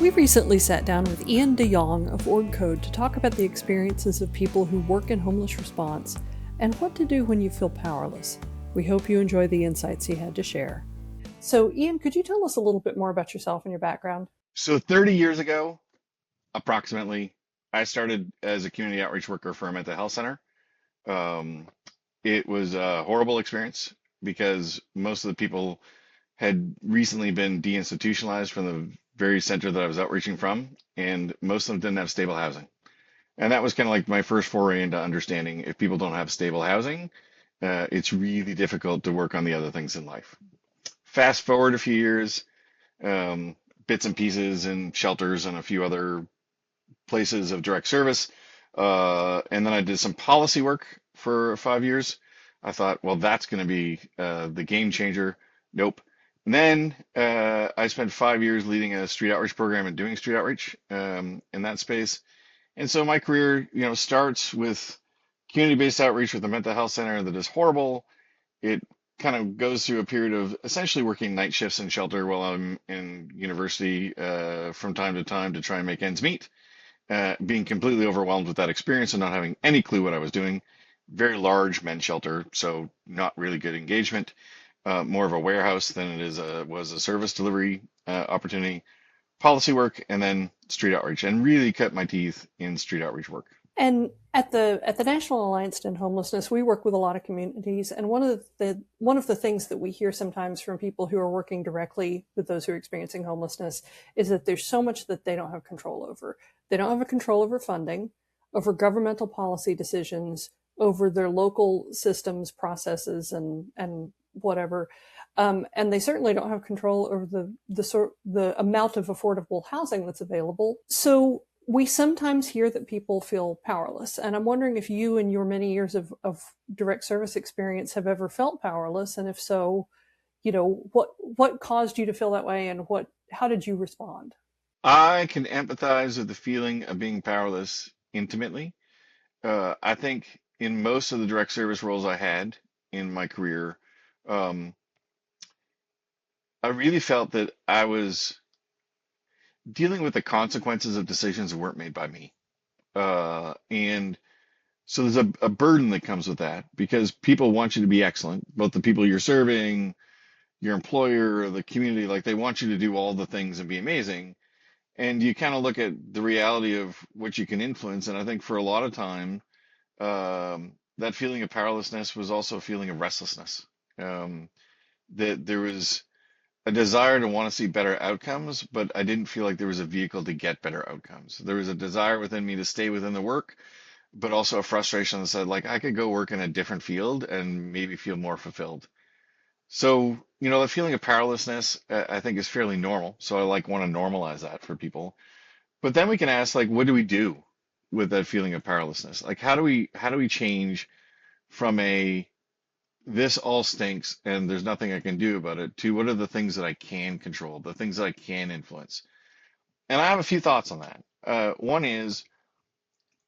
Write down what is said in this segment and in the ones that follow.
We recently sat down with Ian DeYoung of OrgCode to talk about the experiences of people who work in homeless response and what to do when you feel powerless. We hope you enjoy the insights he had to share. So, Ian, could you tell us a little bit more about yourself and your background? So 30 years ago, approximately, I started as a community outreach worker for a mental health center. Um, it was a horrible experience because most of the people had recently been deinstitutionalized from the very center that I was outreaching from, and most of them didn't have stable housing. And that was kind of like my first foray into understanding if people don't have stable housing, it's really difficult to work on the other things in life. Fast forward a few years, um, bits and pieces and shelters and a few other places of direct service. And then I did some policy work for 5 years. I thought, well, that's going to be the game changer. Nope. And then I spent 5 years leading a street outreach program and doing street outreach in that space. And so my career, starts with community-based outreach with a mental health center that is horrible. It kind of goes through a period of essentially working night shifts in shelter while I'm in university from time to time to try and make ends meet, being completely overwhelmed with that experience and not having any clue what I was doing. Very large men's shelter, so not really good engagement. More of a warehouse than it was a service delivery opportunity. Policy work, and then street outreach, and really cut my teeth in street outreach work. And at the National Alliance to End Homelessness, we work with a lot of communities, and one of the things that we hear sometimes from people who are working directly with those who are experiencing homelessness is that there's so much that they don't have control over. They don't have a control over funding, over governmental policy decisions, over their local systems, processes, and whatever. And they certainly don't have control over the amount of affordable housing that's available. So we sometimes hear that people feel powerless. And I'm wondering if you, in your many years of direct service experience, have ever felt powerless. And if so, what caused you to feel that way, and how did you respond? I can empathize with the feeling of being powerless intimately. I think in most of the direct service roles I had in my career, um, I really felt that I was dealing with the consequences of decisions that weren't made by me. And so there's a burden that comes with that because people want you to be excellent, both the people you're serving, your employer, the community, like they want you to do all the things and be amazing. And you kind of look at the reality of what you can influence. And I think for a lot of time, that feeling of powerlessness was also a feeling of restlessness. Um, that there was a desire to want to see better outcomes, but I didn't feel like there was a vehicle to get better outcomes. There was a desire within me to stay within the work, but also a frustration that said, like, I could go work in a different field and maybe feel more fulfilled. So, the feeling of powerlessness, I think is fairly normal. So I like want to normalize that for people. But then we can ask, like, what do we do with that feeling of powerlessness? Like, how do we change from a this all stinks and there's nothing I can do about it to what are the things that I can control, the things that I can influence? And I have a few thoughts on that. One is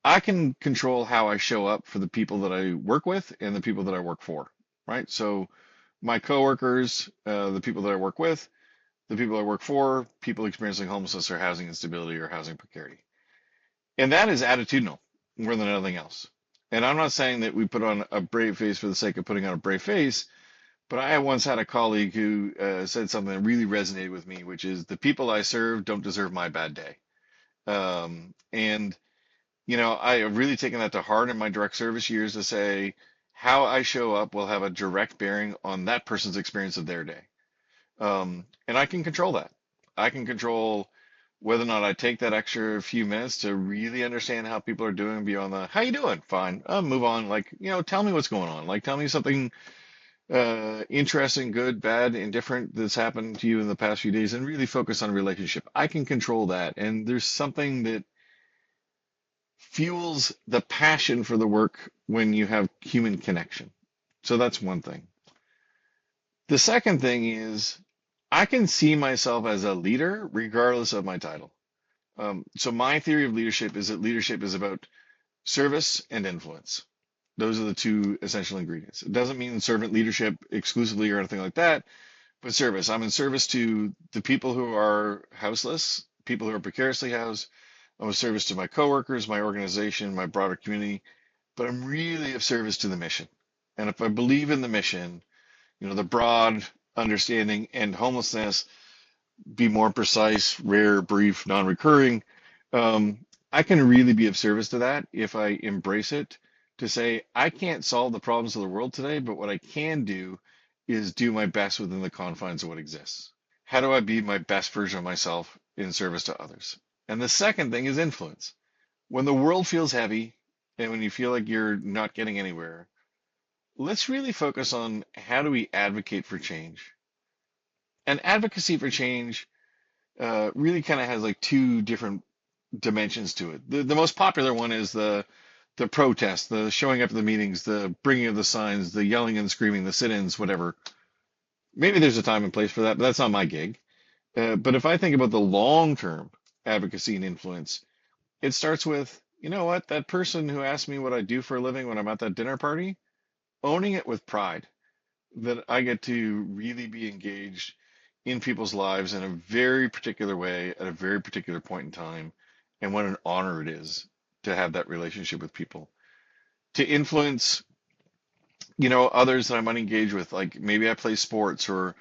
I can control how I show up for the people that I work with and the people that I work for, right? So my coworkers, the people that I work with, the people I work for, people experiencing homelessness or housing instability or housing precarity. And that is attitudinal more than anything else. And I'm not saying that we put on a brave face for the sake of putting on a brave face, but I once had a colleague who said something that really resonated with me, which is the people I serve don't deserve my bad day. And, I have really taken that to heart in my direct service years to say how I show up will have a direct bearing on that person's experience of their day. And I can control that. I can control whether or not I take that extra few minutes to really understand how people are doing beyond the, how you doing? Fine. I'll move on. Like, tell me what's going on. Like, tell me something interesting, good, bad, indifferent that's happened to you in the past few days and really focus on relationship. I can control that. And there's something that fuels the passion for the work when you have human connection. So that's one thing. The second thing is I can see myself as a leader regardless of my title. So my theory of leadership is that leadership is about service and influence. Those are the two essential ingredients. It doesn't mean servant leadership exclusively or anything like that, but service. I'm in service to the people who are houseless, people who are precariously housed. I'm of service to my coworkers, my organization, my broader community, but I'm really of service to the mission. And if I believe in the mission, the broad understanding, end homelessness, be more precise, rare, brief, non-recurring, I can really be of service to that if I embrace it to say, I can't solve the problems of the world today, but what I can do is do my best within the confines of what exists. How do I be my best version of myself in service to others? And the second thing is influence. When the world feels heavy and when you feel like you're not getting anywhere, let's really focus on how do we advocate for change. And advocacy for change really kind of has like two different dimensions to it. The most popular one is the protest, the showing up at the meetings, the bringing of the signs, the yelling and screaming, the sit-ins, whatever. Maybe there's a time and place for that, but that's not my gig. But if I think about the long-term advocacy and influence, it starts with, you know what, that person who asked me what I do for a living when I'm at that dinner party, owning it with pride that I get to really be engaged in people's lives in a very particular way at a very particular point in time, and what an honor it is to have that relationship with people. To influence, others that I might engage with, like maybe I play sports or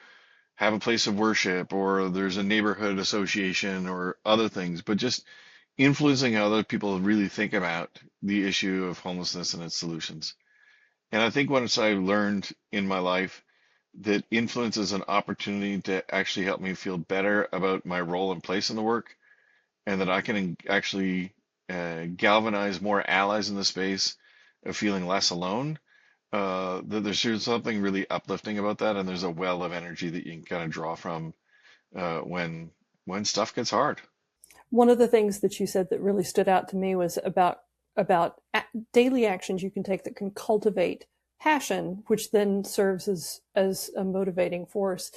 have a place of worship or there's a neighborhood association or other things, but just influencing how other people really think about the issue of homelessness and its solutions. And I think once I learned in my life that influence is an opportunity to actually help me feel better about my role and place in the work, and that I can actually galvanize more allies in the space of feeling less alone. That there's something really uplifting about that, and there's a well of energy that you can kind of draw from when stuff gets hard. One of the things that you said that really stood out to me was about daily actions you can take that can cultivate passion, which then serves as a motivating force.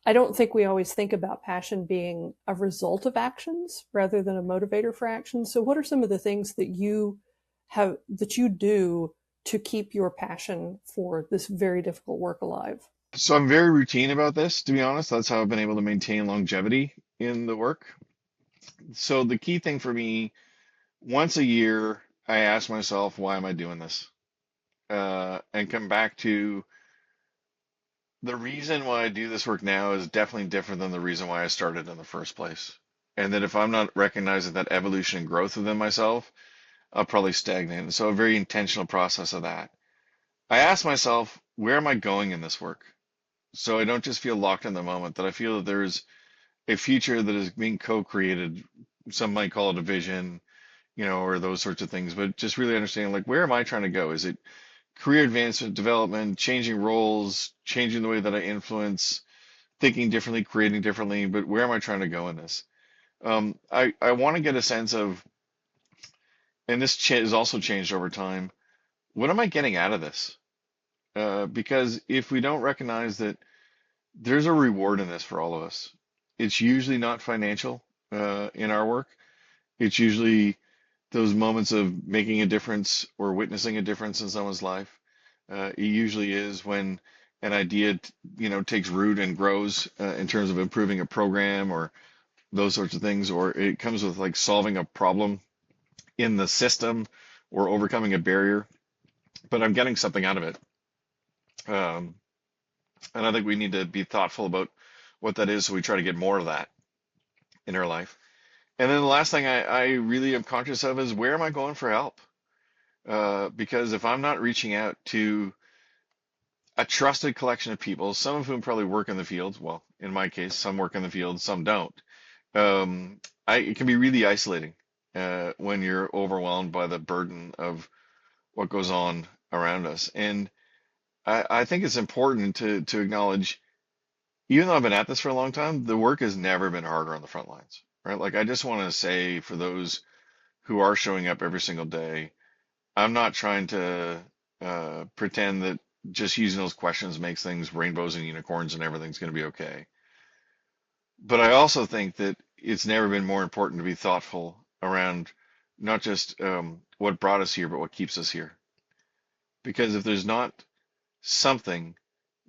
I don't think we always think about passion being a result of actions rather than a motivator for actions. So what are some of the things that you do to keep your passion for this very difficult work alive? So I'm very routine about this, to be honest. That's how I've been able to maintain longevity in the work. So the key thing for me, once a year, I ask myself, why am I doing this? And come back to the reason why I do this work now is definitely different than the reason why I started in the first place. And that if I'm not recognizing that evolution and growth within myself, I'll probably stagnate. And so a very intentional process of that. I ask myself, where am I going in this work? So I don't just feel locked in the moment, that I feel that there's a future that is being co-created. Some might call it a vision, or those sorts of things, but just really understanding, like, where am I trying to go? Is it career advancement, development, changing roles, changing the way that I influence, thinking differently, creating differently, but where am I trying to go in this? I want to get a sense of, and this has also changed over time, what am I getting out of this? Because if we don't recognize that there's a reward in this for all of us, it's usually not financial in our work. It's usually those moments of making a difference or witnessing a difference in someone's life. It usually is when an idea, takes root and grows in terms of improving a program or those sorts of things, or it comes with like solving a problem in the system or overcoming a barrier. But I'm getting something out of it, um, and I think we need to be thoughtful about what that is, so we try to get more of that in our life. And then the last thing I really am conscious of is, where am I going for help? Because if I'm not reaching out to a trusted collection of people, some of whom probably work in the field. Well, in my case, some work in the field, some don't. Um, it can be really isolating when you're overwhelmed by the burden of what goes on around us. And I think it's important to acknowledge, even though I've been at this for a long time, the work has never been harder on the front lines, right? Like, I just want to say, for those who are showing up every single day, I'm not trying to pretend that just using those questions makes things rainbows and unicorns and everything's going to be okay. But I also think that it's never been more important to be thoughtful around not just what brought us here, but what keeps us here. Because if there's not something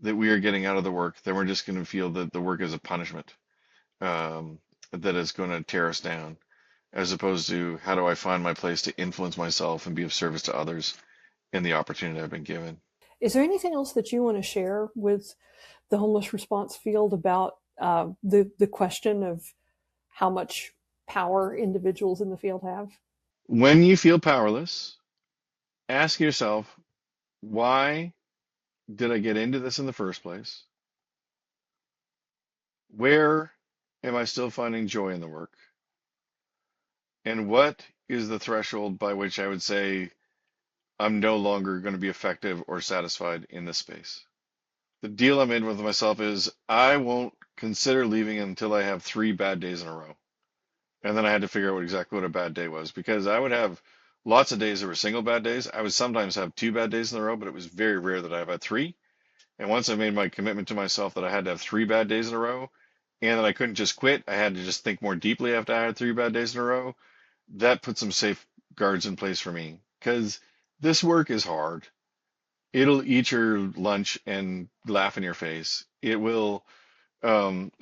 that we are getting out of the work, then we're just going to feel that the work is a punishment. Um, that is going to tear us down, as opposed to how do I find my place to influence myself and be of service to others in the opportunity I've been given. Is there anything else that you want to share with the homeless response field about the question of how much power individuals in the field have? When you feel powerless, ask yourself, why did I get into this in the first place? Where am I still finding joy in the work? And what is the threshold by which I would say I'm no longer going to be effective or satisfied in this space? The deal I made with myself is I won't consider leaving until I have 3 bad days in a row. And then I had to figure out exactly what a bad day was, because I would have lots of days that were single bad days. I would sometimes have 2 bad days in a row, but it was very rare that I've had three. And once I made my commitment to myself that I had to have 3 bad days in a row and that I couldn't just quit, I had to just think more deeply after I had 3 bad days in a row. That put some safeguards in place for me, because this work is hard. It'll eat your lunch and laugh in your face. It will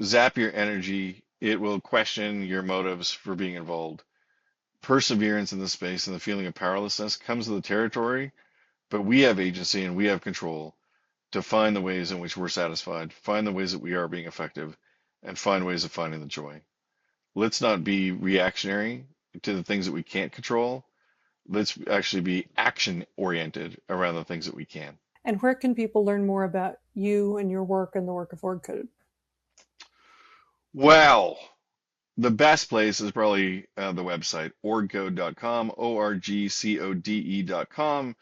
zap your energy. It will question your motives for being involved. Perseverance in the space and the feeling of powerlessness comes with the territory, but we have agency and we have control to find the ways in which we're satisfied, find the ways that we are being effective, and find ways of finding the joy. Let's not be reactionary to the things that we can't control. Let's actually be action oriented around the things that we can. And where can people learn more about you and your work and the work of WordCode? Well, the best place is probably the website, orgcode.com, orgcode.com.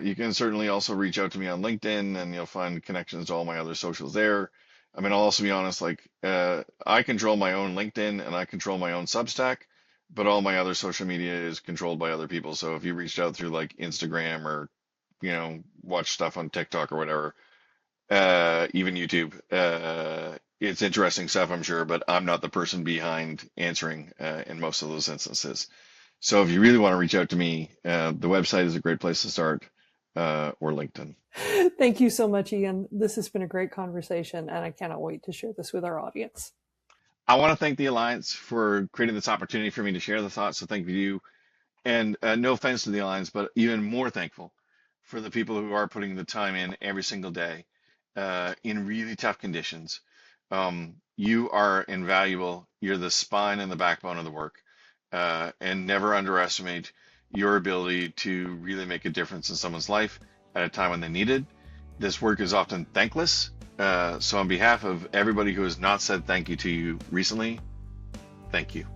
You can certainly also reach out to me on LinkedIn, and you'll find connections to all my other socials there. I mean, I'll also be honest, like, I control my own LinkedIn and I control my own Substack, but all my other social media is controlled by other people. So if you reached out through like Instagram or, watch stuff on TikTok or whatever, even YouTube, it's interesting stuff, I'm sure, but I'm not the person behind answering in most of those instances. So if you really want to reach out to me, the website is a great place to start, or LinkedIn. Thank you so much, Ian. This has been a great conversation, and I cannot wait to share this with our audience. I want to thank the Alliance for creating this opportunity for me to share the thoughts. So thank you. And no offense to the Alliance, but even more thankful for the people who are putting the time in every single day in really tough conditions. You are invaluable. You're the spine and the backbone of the work. And never underestimate your ability to really make a difference in someone's life at a time when they need it. This work is often thankless. So on behalf of everybody who has not said thank you to you recently, thank you.